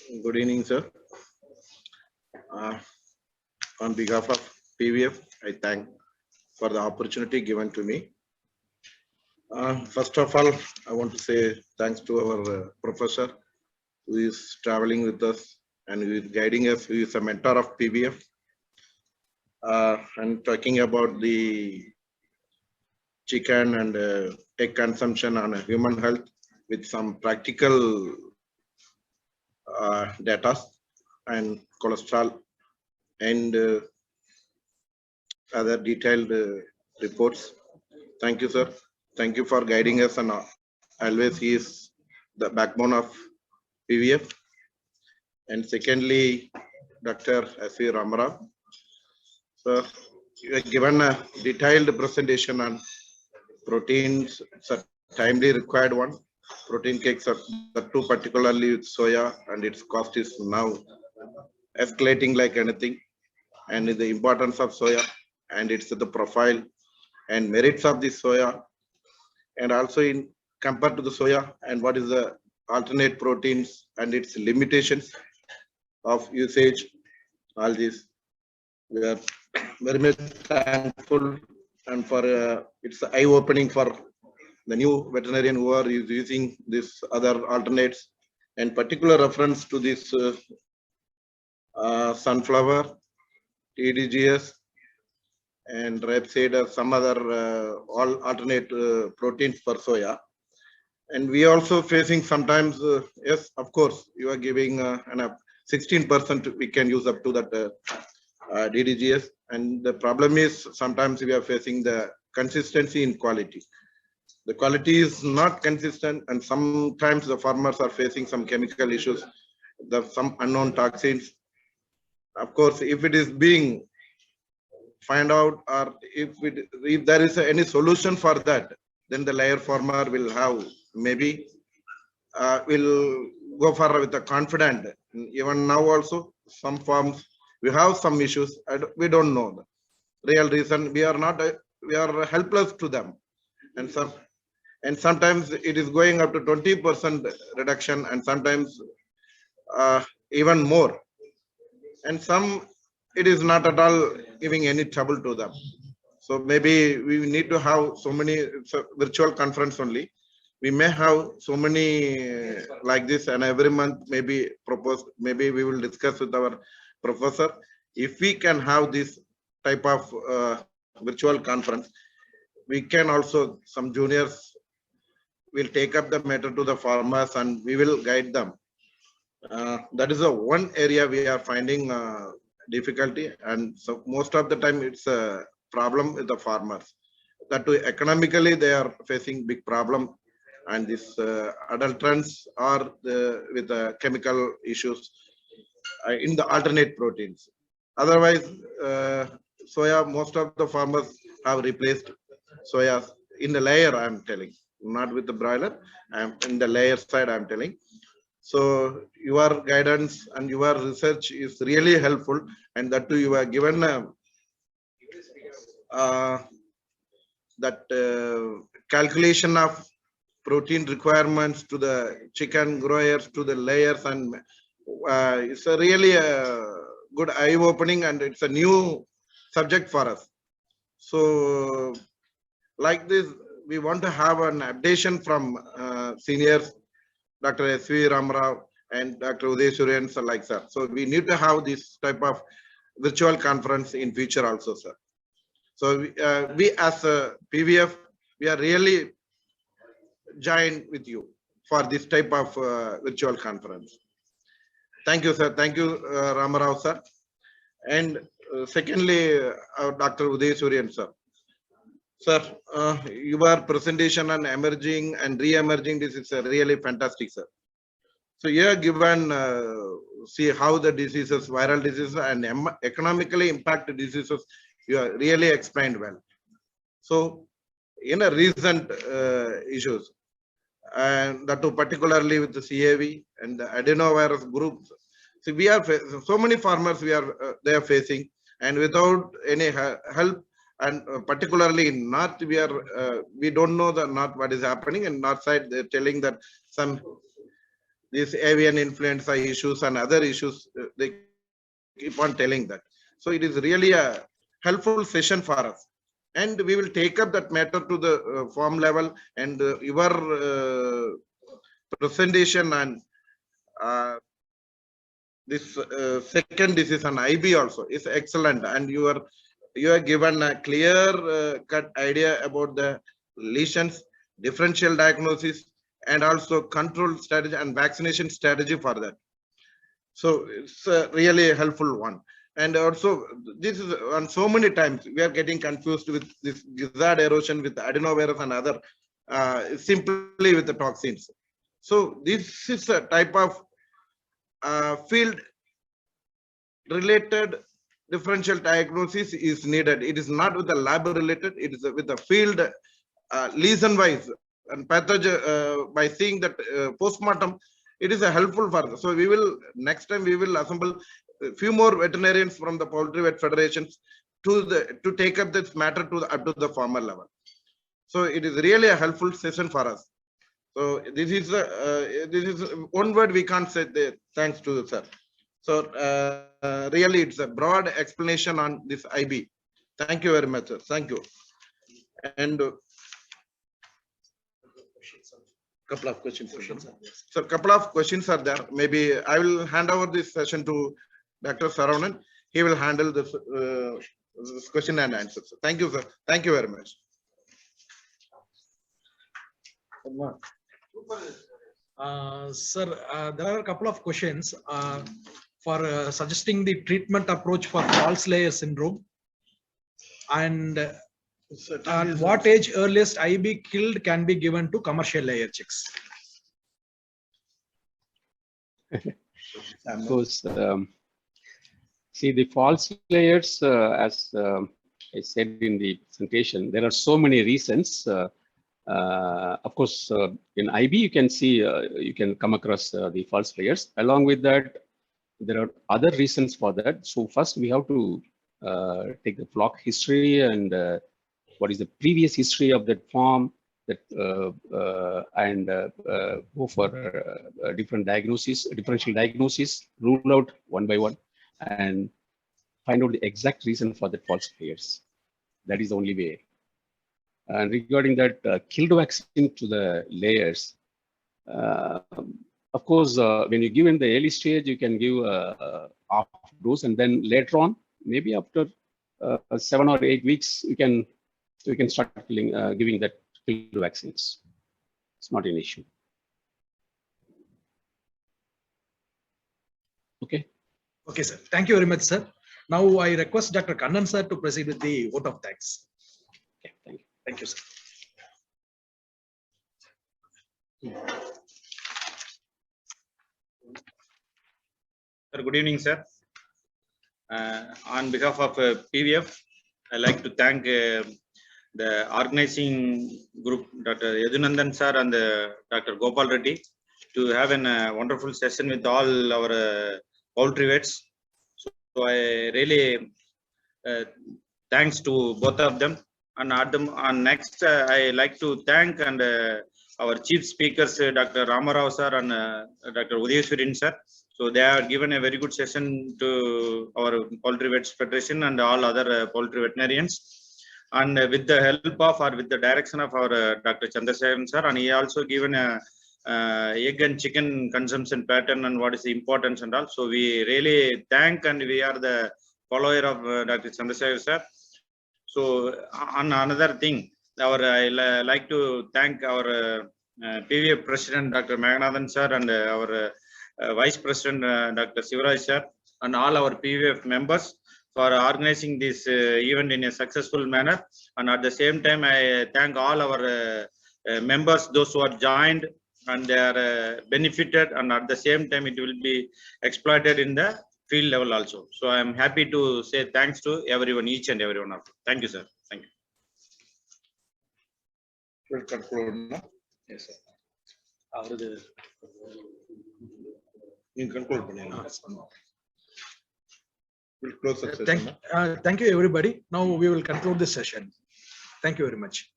Good evening, sir. Uh, on behalf of PVF, I thank for the opportunity given to me. First of all, I want to say thanks to our professor who is traveling with us and who is guiding us, who is a mentor of PVF. And talking about the chicken and egg consumption on human health with some practical data and cholesterol and other detailed reports. Thank you, sir. Thank you for guiding us, and always he is the backbone of PVF. And secondly, Dr. S.V. Ramarao. So you have given a detailed presentation on proteins. It's a timely required one. Protein cakes are the two, particularly with soya, and its cost is now escalating like anything. And the importance of soya and it's the profile and merits of the soya, and also in compared to the soya and what is the alternate proteins and its limitations of usage. All this we are very much thankful, and for it's eye opening for the new veterinarian who are using this other alternates, and particular reference to this sunflower, TDGS, and rapeseed or some other all alternate proteins for soya. And we also facing sometimes, yes, of course, you are giving an 16% we can use up to that DDGS. And the problem is sometimes we are facing the consistency in quality. The quality is not consistent, and sometimes the farmers are facing some chemical issues, some unknown toxins. Of course, if it is being find out, or if there is any solution for that, then the layer farmer will have maybe will go for with the confident. Even now also some farms we have some issues and we don't know the real reason. We are not we are helpless to them, and sometimes it is going up to 20% reduction, and sometimes even more, and some it is not at all giving any trouble to them. So maybe we need to have so many virtual conference only. We may have so many like this, and every month maybe propose, maybe we will discuss with our professor. If we can have this type of virtual conference, we can also, some juniors will take up the matter to the farmers and we will guide them. That is the one area we are finding difficulty, and so most of the time it's a problem with the farmers. That too, economically they are facing big problem, and this adulterants are with the chemical issues in the alternate proteins. Otherwise, soya, most of the farmers have replaced soya in the layer. I'm telling, not with the broiler. I'm in the layer side. I'm telling. So your guidance and your research is really helpful, and that too you are given that calculation of protein requirements to the chicken growers, to the layers, and it's a really good eye opening, and it's a new subject for us. So like this, we want to have an updation from seniors, Dr. S.V. Ramarao and Dr. Uday Suryan, sir, like sir. So we need to have this type of virtual conference in future also, sir. So we as a PVF, we are really joined with you for this type of virtual conference. Thank you, sir. Thank you, Ramarao, sir. And secondly, Dr. Uday Suryan, sir. Sir, your presentation on emerging and re-emerging, this is really fantastic, sir. So you have given, see how the diseases, viral diseases and economically impacted diseases, you have really explained well. So in a recent issues, and that too particularly with the CAV and the adenovirus groups, so we are so many farmers they are facing, and without any help. And particularly in north, we don't know the north what is happening. And north side they're telling that some these avian influenza issues and other issues, they keep on telling that. So it is really a helpful session for us. And we will take up that matter to the form level, and your presentation and this second decision IB also is excellent, and you are given a clear cut idea about the lesions, differential diagnosis, and also control strategy and vaccination strategy for that. So it's really a helpful one. And also, this is on so many times we are getting confused with this gizzard erosion with adenovirus and other simply with the toxins. So this is a type of field related differential diagnosis is needed. It is not with the lab related, it is with the field lesion wise and pathogen by seeing that postmortem. It is a helpful for. So we will next time we will assemble a few more veterinarians from the Poultry Vet Federations to take up this matter up to the formal level. So it is really a helpful session for us. So this is one word we can't say thanks to sir. So really it's a broad explanation on this IB. Thank you very much, sir. Thank you. And couple of questions. So couple of questions are there. Maybe I will hand over this session to Dr. Saravanan. He will handle this question and answers. Thank you, sir. Thank you very much. Sir, there are a couple of questions for suggesting the treatment approach for false layer syndrome, and at what age earliest IB killed can be given to commercial layer chicks? Of course, see the false layers, as I said in the presentation, there are so many reasons. Of course, in IB, you can see, you can come across the false layers. Along with that, there are other reasons for that. So first, we have to take the flock history and what is the previous history of that farm, that and go for different diagnoses, differential diagnosis, rule out one by one, and find out the exact reason for the false layers. That is the only way. And regarding that killed vaccine to the layers, of course, when you give in the early stage, you can give half dose, and then later on, maybe after 7 or 8 weeks, you can start giving that killed vaccines. It's not an issue. Okay. Okay, sir. Thank you very much, sir. Now I request Dr. Kannan sir to proceed with the vote of thanks. Okay, thank you. Thank you, sir. Sir, good evening, sir. On behalf of PVF, I'd like to thank the organizing group, Dr. Yadunandan sir and Dr. Gopal Reddy, to have a wonderful session with all our poultry vets. So I really thanks to both of them. And next, I like to thank our chief speakers, Dr. Ramarao sir and Dr. Udayaswaran sir. So they have given a very good session to our Poultry Vets Federation and all other poultry veterinarians. And with the help of or with the direction of our Dr. Chandrasekharan sir, and he also given a egg and chicken consumption pattern and what is the importance and all. So we really thank, and we are the follower of Dr. Chandrasekharan sir. So on another thing, I like to thank our PVF President Dr. Meganathan sir and our Vice President Dr. Sivaraj sir and all our PVF members for organizing this event in a successful manner. And at the same time, I thank all our members, those who are joined and they are benefited, and at the same time it will be exploited in the field level also. So I am happy to say thanks to everyone, each and every one of you. Thank you, sir. Thank you. Will conclude, no? Yes, sir. You conclude. We'll close the session. Thank you, everybody. Now we will conclude this session. Thank you very much.